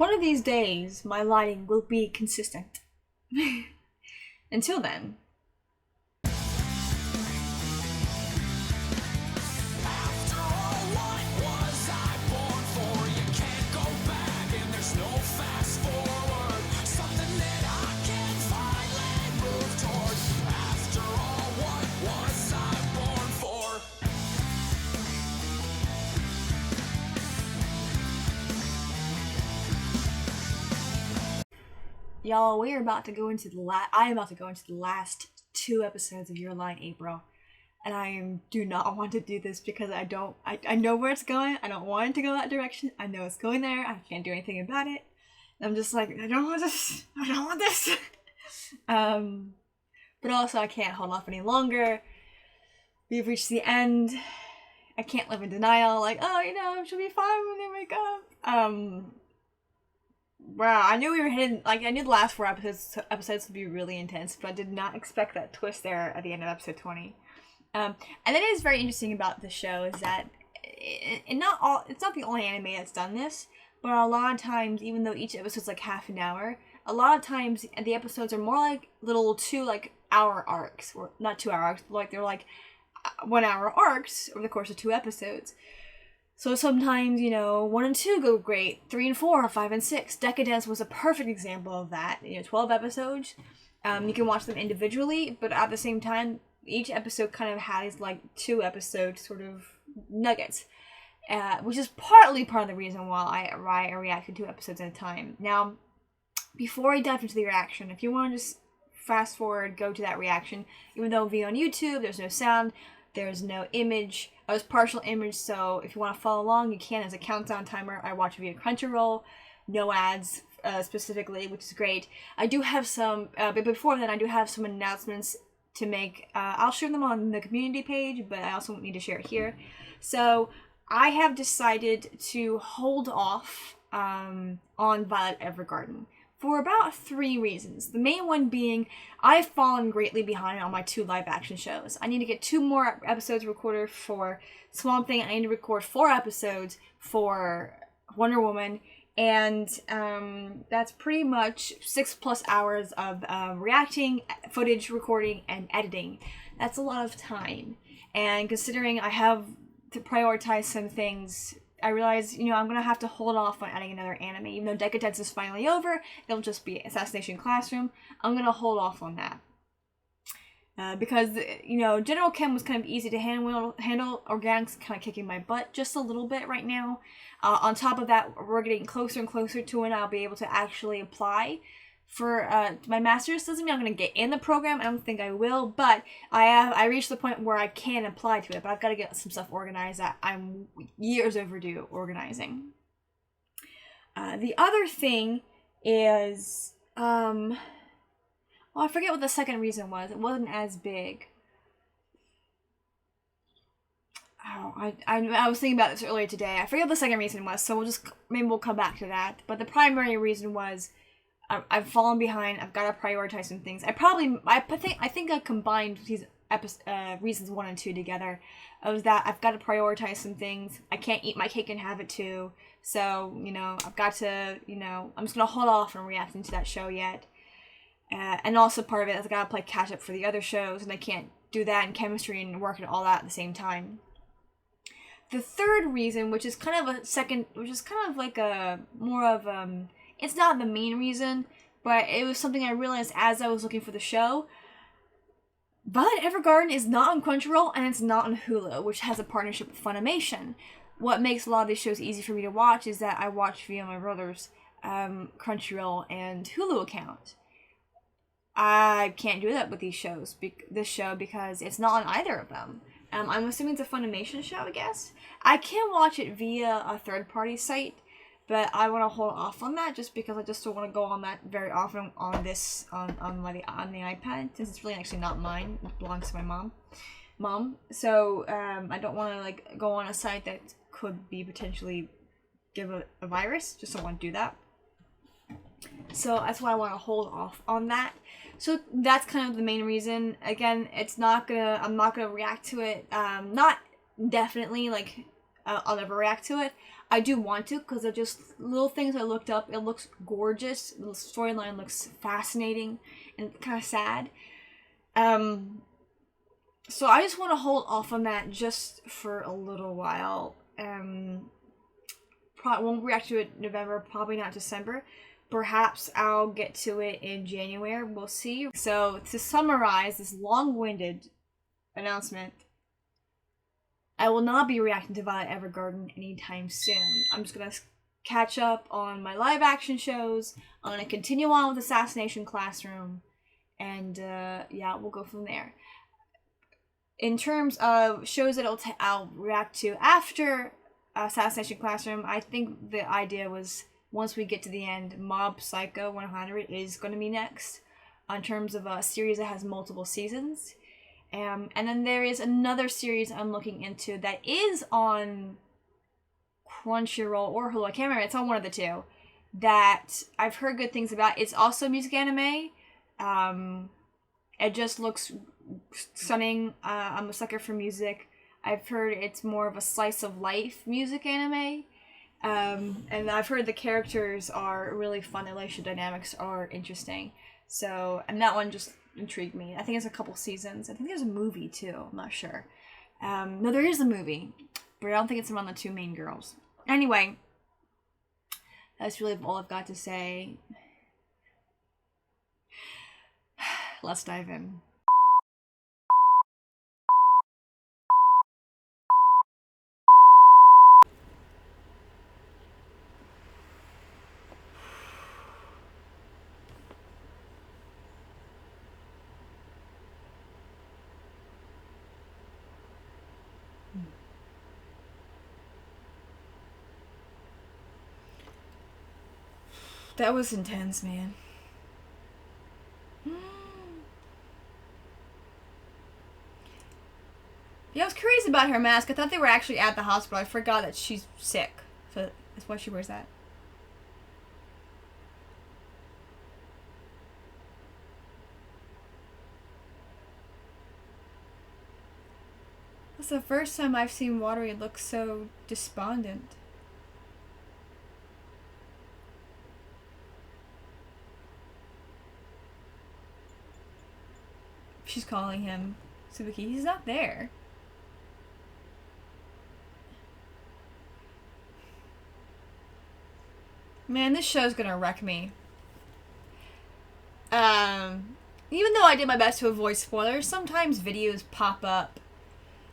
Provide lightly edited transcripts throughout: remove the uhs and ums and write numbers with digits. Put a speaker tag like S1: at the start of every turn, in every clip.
S1: One of these days, my lighting will be consistent. Until then. Y'all, we are about to go into I am about to go into the last 2 episodes of Your Line April. And I do not want to do this because I know where it's going. I don't want it to go that direction. I know it's going there. I can't do anything about it. I'm just like, I don't want this. I don't want this. But also I can't hold off any longer. We've reached the end. I can't live in denial. Like, oh, she'll be fine when they wake up. Wow, I knew we were heading, I knew the last 4 episodes would be really intense, but I did not expect that twist there at the end of episode 20. And that is very interesting about the show is that it's not the only anime that's done this, but a lot of times, even though each episode's like half an hour, a lot of times the episodes are more like little 2-hour arcs, or not 2-hour arcs, but they're 1-hour arcs over the course of 2 episodes. So sometimes, 1 and 2 go great, 3 and 4, 5 and 6. Decadence was a perfect example of that. 12 episodes. You can watch them individually, but at the same time, each episode kind of has 2 episode sort of nuggets, which is partly part of the reason why I react to 2 episodes at a time. Now, before I dive into the reaction, if you want to just fast forward, go to that reaction, even though it'll be on YouTube, there's no sound, there's no image. I was partial image, so if you want to follow along, you can as a countdown timer. I watch via Crunchyroll, no ads specifically, which is great. I do have some, but before then, I do have some announcements to make. I'll share them on the community page, but I also need to share it here. So I have decided to hold off on Violet Evergarden for about 3 reasons. The main one being I've fallen greatly behind on my 2 live action shows. I need to get 2 more episodes recorded for Swamp Thing. I need to record 4 episodes for Wonder Woman. And that's pretty much 6+ hours of reacting, footage recording, and editing. That's a lot of time. And considering I have to prioritize some things, I realize, I'm going to have to hold off on adding another anime. Even though Decadence is finally over, it'll just be Assassination Classroom. I'm going to hold off on that. Because, General Chem was kind of easy to handle. Organic's kind of kicking my butt just a little bit right now. On top of that, we're getting closer and closer to when I'll be able to actually apply for my master's. Doesn't mean I'm going to get in the program. I don't think I will, but I reached the point where I can apply to it, but I've got to get some stuff organized that I'm years overdue organizing. The other thing is, I forget what the second reason was. It wasn't as big. Oh, I was thinking about this earlier today. I forget what the second reason was, so maybe we'll come back to that. But the primary reason was I've fallen behind. I've got to prioritize some things. I think I combined these reasons 1 and 2 together. It was that I've got to prioritize some things. I can't eat my cake and have it too. So, I've got to, I'm just going to hold off on reacting to that show yet. And also part of it is I got to play catch up for the other shows, and I can't do that in chemistry and work and all that at the same time. The third reason, which is kind of it's not the main reason, but it was something I realized as I was looking for the show. Violet Evergarden is not on Crunchyroll, and it's not on Hulu, which has a partnership with Funimation. What makes a lot of these shows easy for me to watch is that I watch via my brother's Crunchyroll and Hulu account. I can't do that with this show because it's not on either of them. I'm assuming it's a Funimation show, I guess. I can watch it via a third-party site, but I want to hold off on that just because I just don't want to go on that very often on the iPad, since it's really actually not mine. It belongs to my mom. So I don't want to go on a site that could be potentially give a virus. Just don't want to do that. So that's why I want to hold off on that. So that's kind of the main reason. Again, I'm not gonna react to it. Not definitely I'll never react to it. I do want to, because they're just little things I looked up. It looks gorgeous. The storyline looks fascinating and kind of sad. So I just want to hold off on that just for a little while. Probably won't react to it in November, probably not December. Perhaps I'll get to it in January. We'll see. So to summarize this long-winded announcement, I will not be reacting to Violet Evergarden anytime soon. I'm just gonna catch up on my live action shows. I'm gonna continue on with Assassination Classroom, and yeah, we'll go from there. In terms of shows that I'll react to after Assassination Classroom, I think the idea was once we get to the end, Mob Psycho 100 is going to be next. In terms of a series that has multiple seasons. And then there is another series I'm looking into that is on Crunchyroll or Hulu. I can't remember. It's on one of the two. That I've heard good things about. It's also music anime. It just looks stunning. I'm a sucker for music. I've heard it's more of a slice of life music anime. And I've heard the characters are really fun. The relationship dynamics are interesting. So, and that one just intrigued me. I think it's a couple seasons. I think there's a movie too. I'm not sure. No, there is a movie, but I don't think it's around the two main girls. Anyway, that's really all I've got to say. Let's dive in. That was intense, man. Yeah, I was curious about her mask. I thought they were actually at the hospital. I forgot that she's sick. So that's why she wears that. That's the first time I've seen Watery look so despondent. She's calling him Tsubuki. He's not there. Man, this show's gonna wreck me. Even though I did my best to avoid spoilers, sometimes videos pop up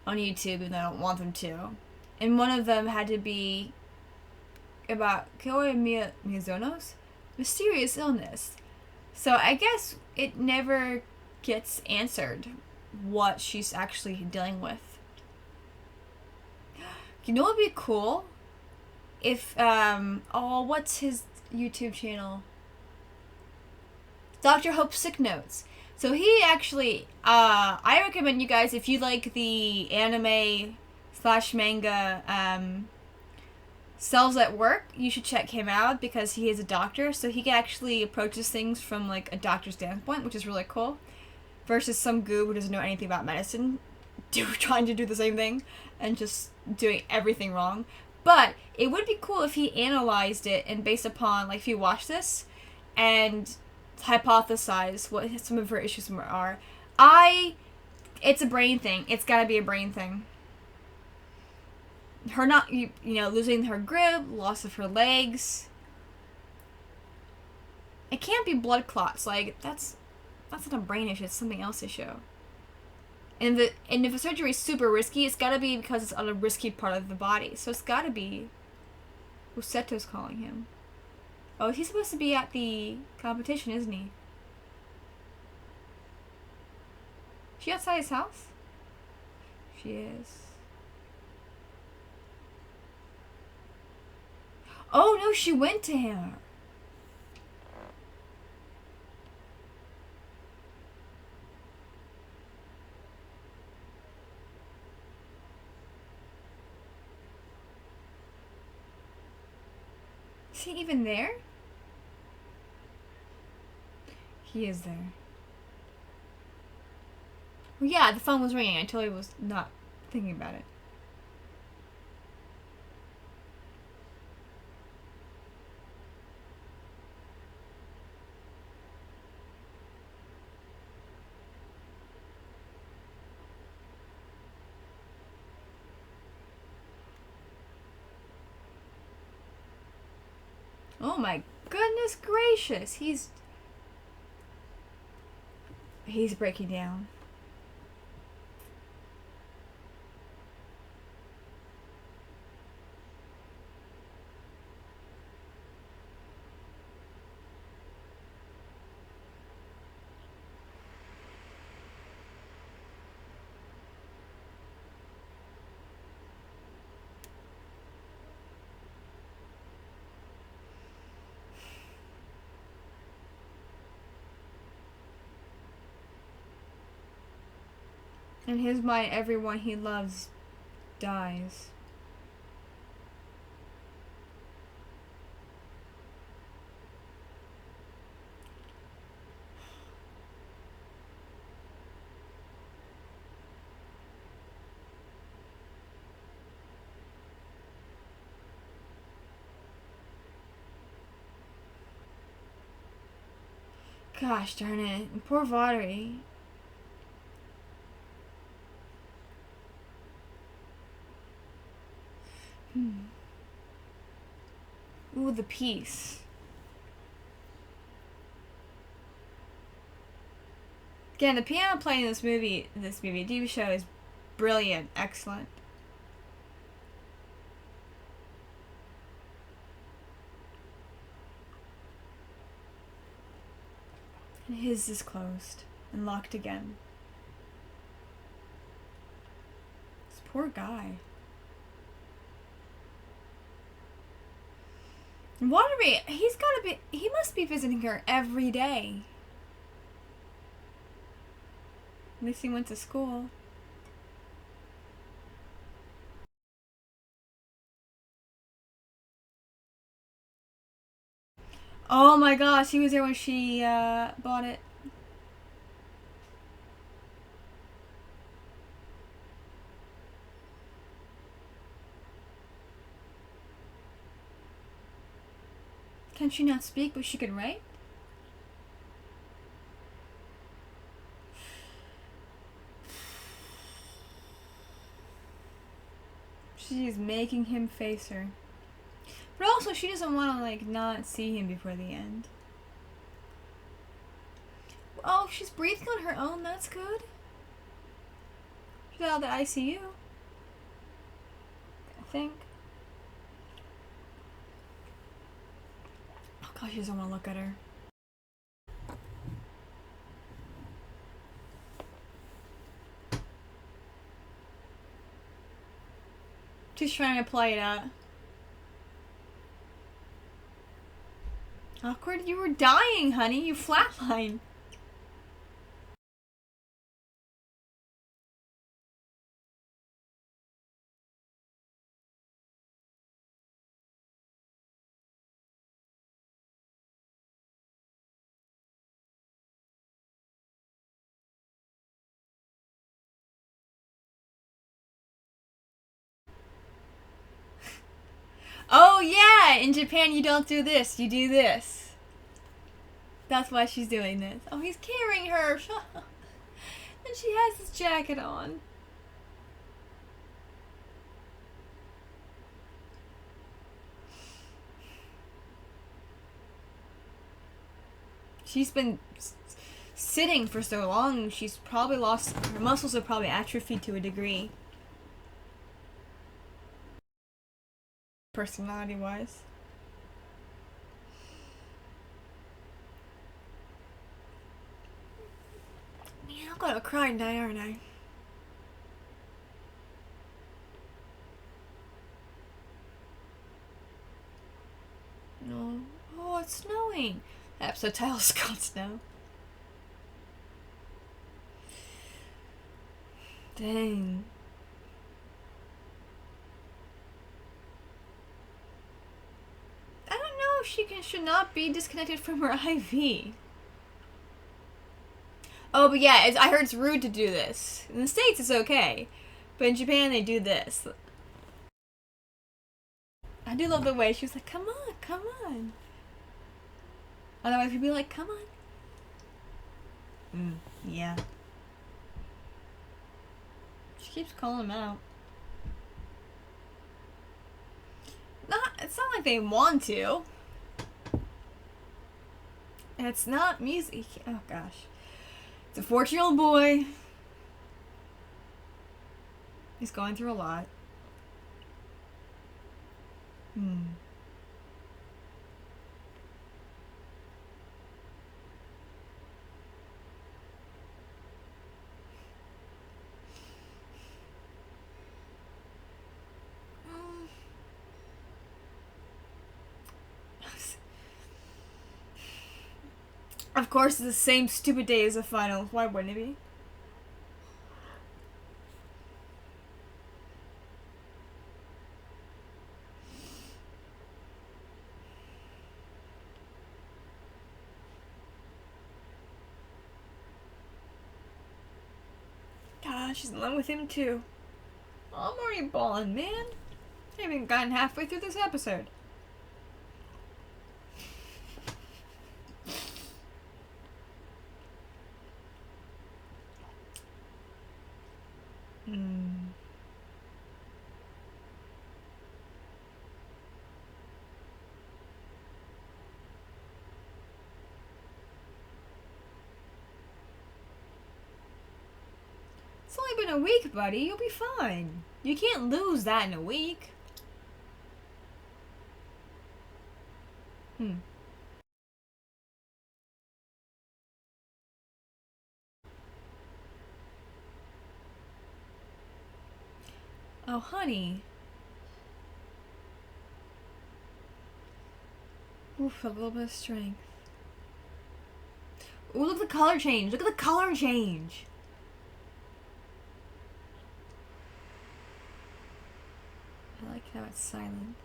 S1: on YouTube and I don't want them to. And one of them had to be about Koei Mizuno's mysterious illness. So I guess it never gets answered what she's actually dealing with. You know what would be cool? If, what's his YouTube channel? Dr. Hope's Sick Notes. So he actually, I recommend you guys, if you like the anime / manga, Cells at Work, you should check him out because he is a doctor, so he actually approaches things from, like, a doctor's standpoint, which is really cool, versus some goob who doesn't know anything about medicine, trying to do the same thing, and just doing everything wrong. But it would be cool if he analyzed it and based upon, like, if you watch this and hypothesize what some of her issues are. It's a brain thing. It's gotta be a brain thing. Her not, you know, losing her grip, loss of her legs. It can't be blood clots. Like, that's not a brain issue. It's something else issue. And if the surgery is super risky, it's gotta be because it's on a risky part of the body. So it's gotta be Useto's calling him. Oh, he's supposed to be at the competition, isn't he? Is she outside his house? She is. Oh, no, she went to him. Is he even there? He is there. Well, yeah, the phone was ringing. I totally was not thinking about it. Oh my goodness gracious. He's breaking down. In his mind, everyone he loves dies. Gosh darn it. Poor Vatari. Ooh, the peace. Again, the piano playing in this TV show is brilliant, excellent. And his is closed and locked again. This poor guy. Watery, he must be visiting her every day. At least he went to school. Oh my gosh, he was there when she bought it. Can she not speak, but she can write? She's making him face her. But also, she doesn't want to, like, not see him before the end. Oh, she's breathing on her own. That's good. She's out of the ICU. I think. Oh gosh, she doesn't want to look at her. She's trying to play it out. Awkward, you were dying, honey. You flatlined. Oh yeah, in Japan you don't do this, you do this. That's why she's doing this. Oh, he's carrying her. And she has his jacket on. She's been sitting for so long, she's probably lost, her muscles are probably atrophied to a degree. Personality-wise. Man, I'm gonna cry tonight, aren't I? No. Oh, it's snowing. Episode title's called Snow. Dang. I don't know if she should not be disconnected from her IV. Oh, but yeah, I heard it's rude to do this. In the States, it's okay. But in Japan, they do this. I do love the way she was like, come on, come on. Otherwise, we'd be like, come on. Yeah. She keeps calling him out. It's not like they want to. It's not music. Oh gosh. It's a 14-year-old boy. He's going through a lot. Of course, it's the same stupid day as the finals. Why wouldn't it be? Gosh, she's in love with him too. Oh, I'm already balling, man. I haven't gotten halfway through this episode. It's only been a week, buddy. You'll be fine. You can't lose that in a week. Oh, honey. Oof, a little bit of strength. Ooh, look at the color change. Look at the color change. I like how it's silent.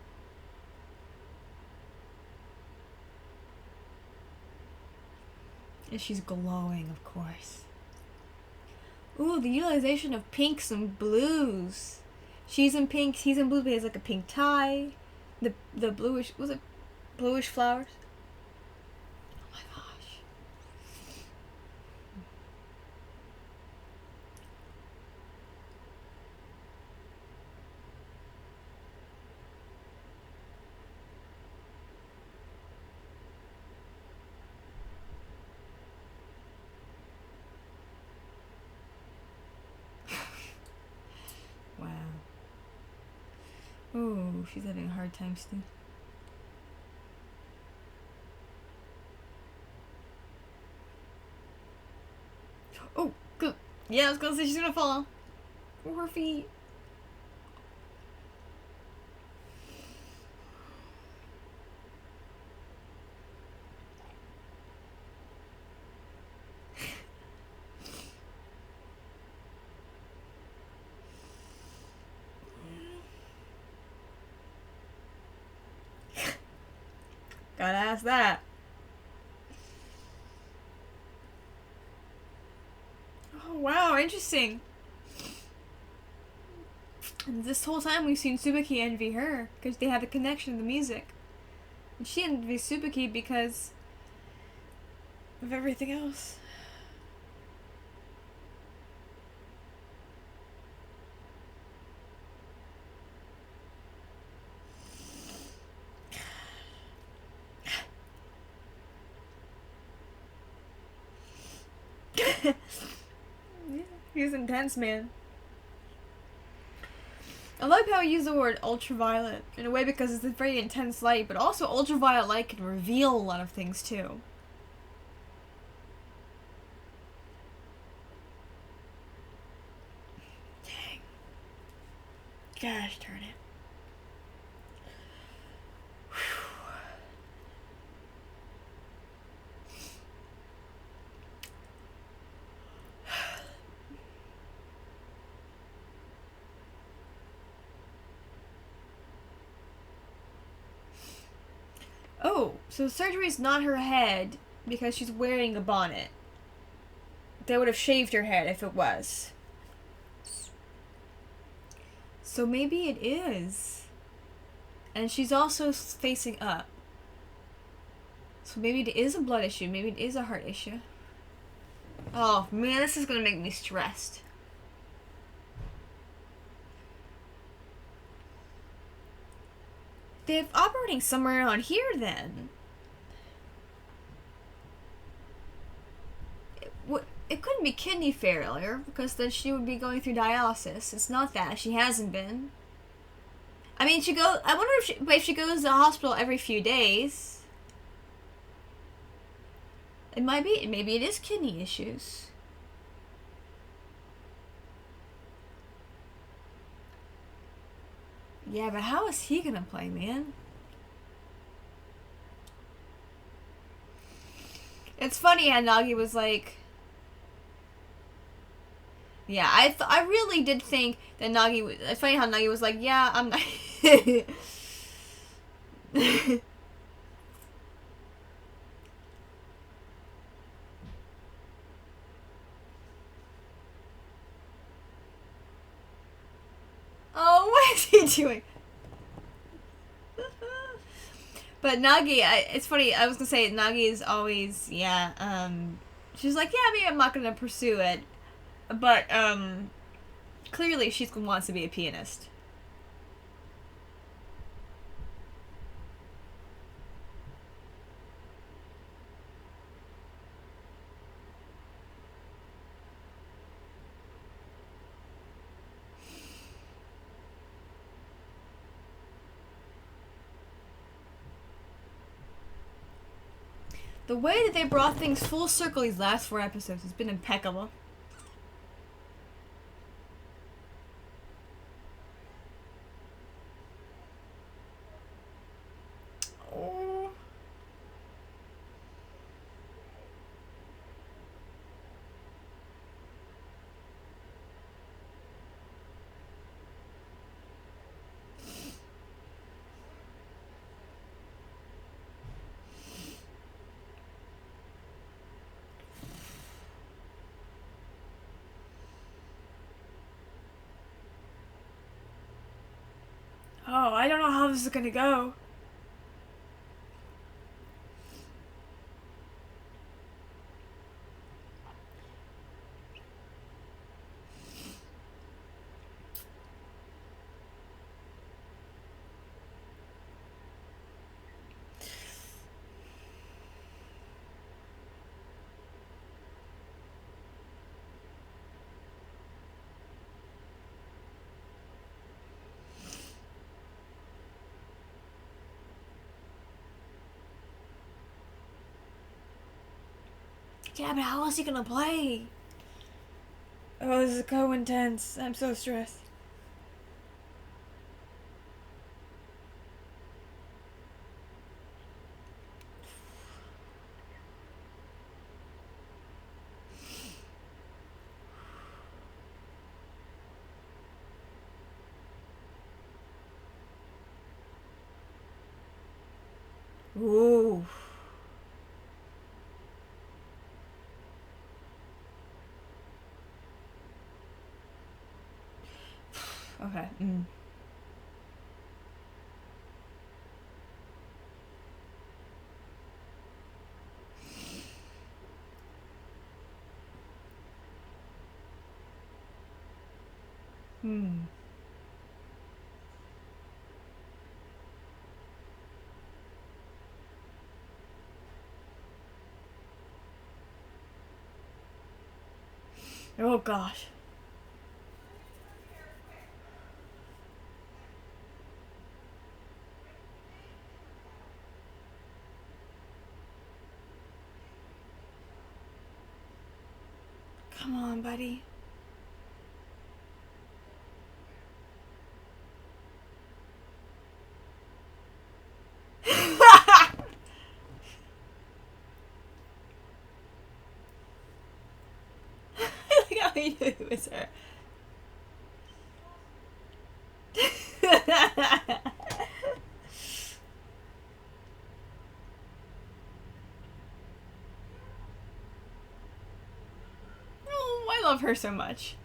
S1: And she's glowing, of course. Ooh, the utilization of pinks and blues. She's in pink, he's in blue, but he has like a pink tie. The bluish, was it bluish flowers? Oh my gosh. Wow. Ooh, she's having a hard time still. Oh, good. Yeah, I was gonna say she's gonna fall. Oh, her feet. Gotta ask that. Oh, wow, interesting. And this whole time we've seen Tsubaki envy her because they have a connection to the music. And she envies Tsubaki because of everything else. Yeah, he's intense, man. I like how he used the word ultraviolet in a way because it's a very intense light, but also ultraviolet light can reveal a lot of things too. Dang. Gosh darn it. Oh, so surgery is not her head because she's wearing a bonnet. They would have shaved her head if it was. So maybe it is. And she's also facing up. So maybe it is a blood issue. Maybe it is a heart issue. Oh man, this is gonna make me stressed. They're operating somewhere on here then. it couldn't be kidney failure because then she would be going through dialysis. It's not that. She hasn't been. I mean, I wonder if she goes to the hospital every few days. It might be. Maybe it is kidney issues. Yeah, but how is he gonna play, man? It's funny how Nagi was like... Yeah, I really did think that Nagi... It's funny how Nagi was like, yeah, I'm not... Oh, what is he doing? But Nagi, it's funny, I was gonna say, Nagi is always, yeah, she's like, yeah, maybe I'm not gonna pursue it. But, clearly she wants to be a pianist. The way that they brought things full circle these last 4 episodes has been impeccable. Oh. Oh, I don't know how this is gonna go. Yeah, but how is he gonna play? Oh, this is so intense. I'm so stressed. Ooh. Okay. Oh gosh. Come on, buddy. Look how he knew it was her. Oh, I love her so much.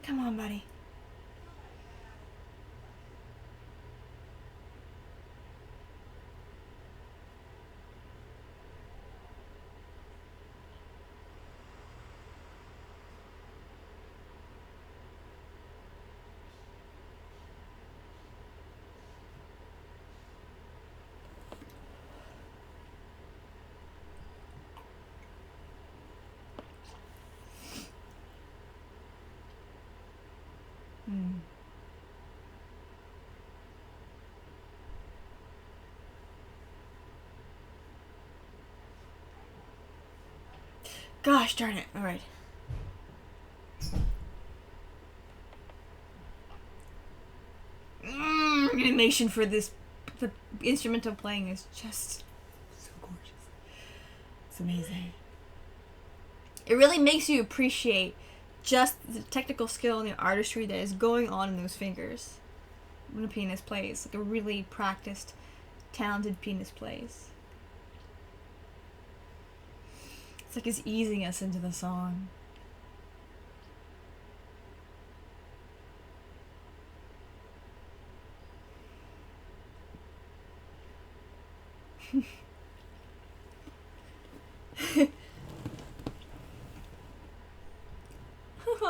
S1: Come on, buddy. Mm. Gosh darn it. Alright. Animation for this. The instrumental playing is just so gorgeous. It's amazing. It really makes you appreciate just the technical skill and the artistry that is going on in those fingers when a pianist plays. Like a really practiced, talented pianist plays. It's like it's easing us into the song.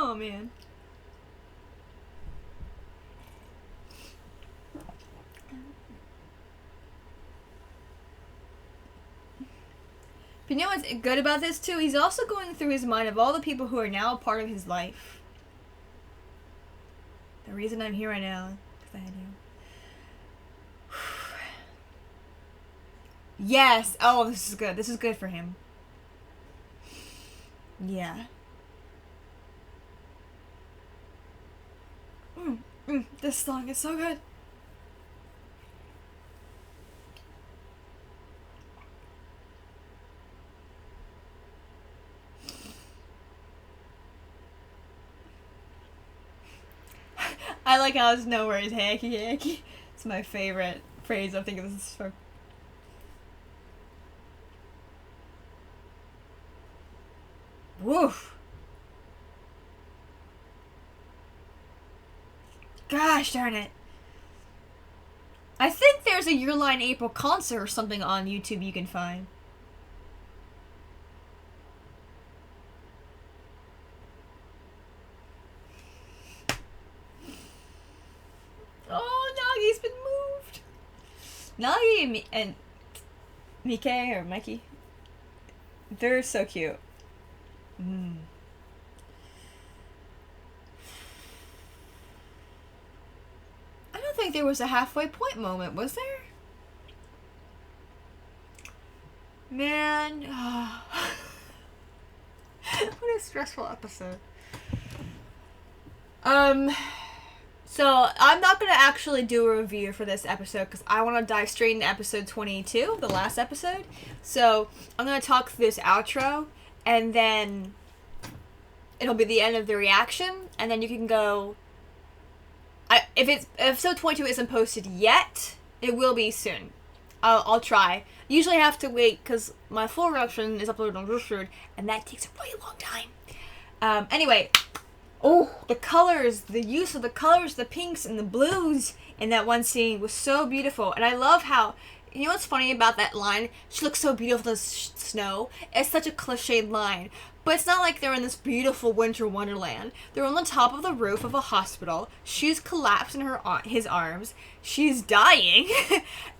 S1: Oh man. But you know what's good about this too? He's also going through his mind of all the people who are now a part of his life. The reason I'm here right now, because I had you. Yes! Oh, this is good. This is good for him. Yeah. This song is so good. I like how it's nowhere is hacky hacky. It's my favorite phrase. I think this is for. Woof. Gosh darn it. I think there's a Your Line April concert or something on YouTube you can find. Oh, Nagi's been moved. Nagi and Mike or Mikey, they're so cute. I don't think there was a halfway point moment, was there? Man, what a stressful episode. So I'm not gonna actually do a review for this episode because I want to dive straight into episode 22, the last episode. So I'm gonna talk through this outro, and then it'll be the end of the reaction, and then you can go. If episode 22 isn't posted yet, it will be soon. I'll try. Usually I have to wait because my full reaction is uploaded on Discord, and that takes a really long time. Anyway, the colors, the use of the colors, the pinks and the blues in that one scene was so beautiful, and I love how. You know what's funny about that line? She looks so beautiful in the snow. It's such a cliched line. But it's not like they're in this beautiful winter wonderland. They're on the top of the roof of a hospital. She's collapsed in his arms. She's dying.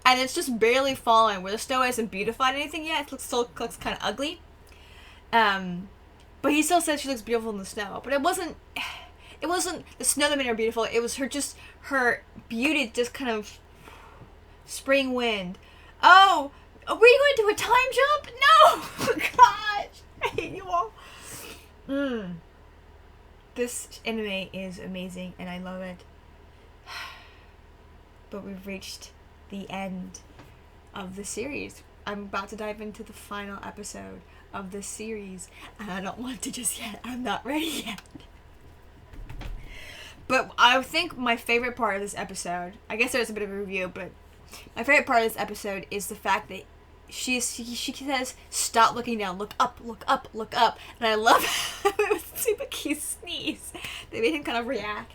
S1: And it's just barely falling. Where the snow hasn't beautified anything yet. It still looks kind of ugly. But he still said she looks beautiful in the snow. But it wasn't the snow that made her beautiful. It was her beauty just kind of spring wind. Oh, are we going to do a time jump? No! Gosh, I hate you all. This anime is amazing and I love it. But we've reached the end of the series. I'm about to dive into the final episode of this series, and I don't want to just yet. I'm not ready yet. But I think my favorite part of this episode, I guess there's a bit of a review, but my favorite part of this episode is the fact that she says, stop looking down, look up, look up, look up. And I love how it was Tsubaki's sneeze. They made him kind of react.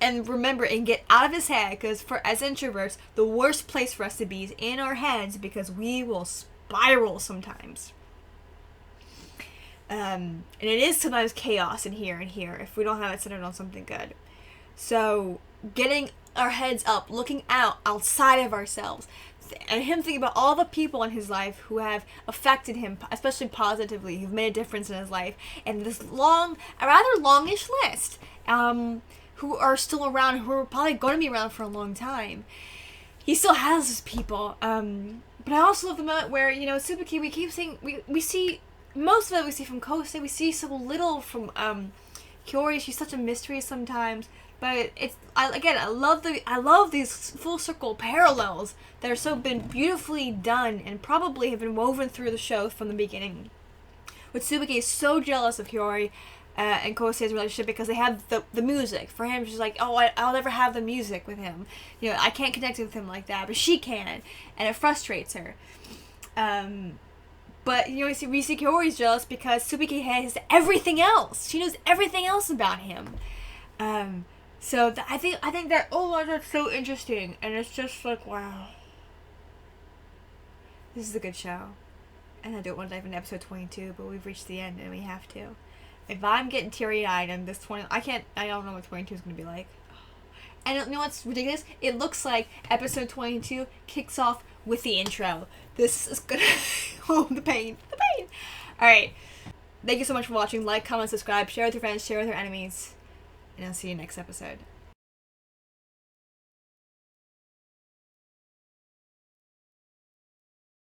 S1: And remember, and get out of his head, because as introverts, the worst place for us to be is in our heads, because we will spiral sometimes. And it is sometimes chaos in here and here if we don't have it centered on something good. So getting our heads up, looking outside of ourselves, and him thinking about all the people in his life who have affected him, especially positively, who've made a difference in his life, and this rather longish list, who are still around, who are probably going to be around for a long time. He still has his people. But I also love the moment where, you know, Tsubaki, we keep seeing, we see, most of it we see from Kosei, we see so little from Hiyori. She's such a mystery sometimes. But I love these full circle parallels that are so been beautifully done and probably have been woven through the show from the beginning. With Tsubaki is so jealous of Hiyori and Kosei's relationship because they have the music. For him, she's like, oh, I'll never have the music with him. You know, I can't connect with him like that, but she can, and it frustrates her. But, you know, we see Hiyori's jealous because Tsubaki has everything else. She knows everything else about him. So I think that, oh, that's so interesting, and it's just like, wow, this is a good show, and I don't want to dive into episode 22, but we've reached the end, and we have to. If I'm getting teary-eyed and this 20, I don't know what 22 is going to be like. And you know what's ridiculous? It looks like episode 22 kicks off with the intro. This is gonna, oh, the pain. Alright, thank you so much for watching. Like, comment, subscribe, share with your friends, share with your enemies. And I'll see you next episode.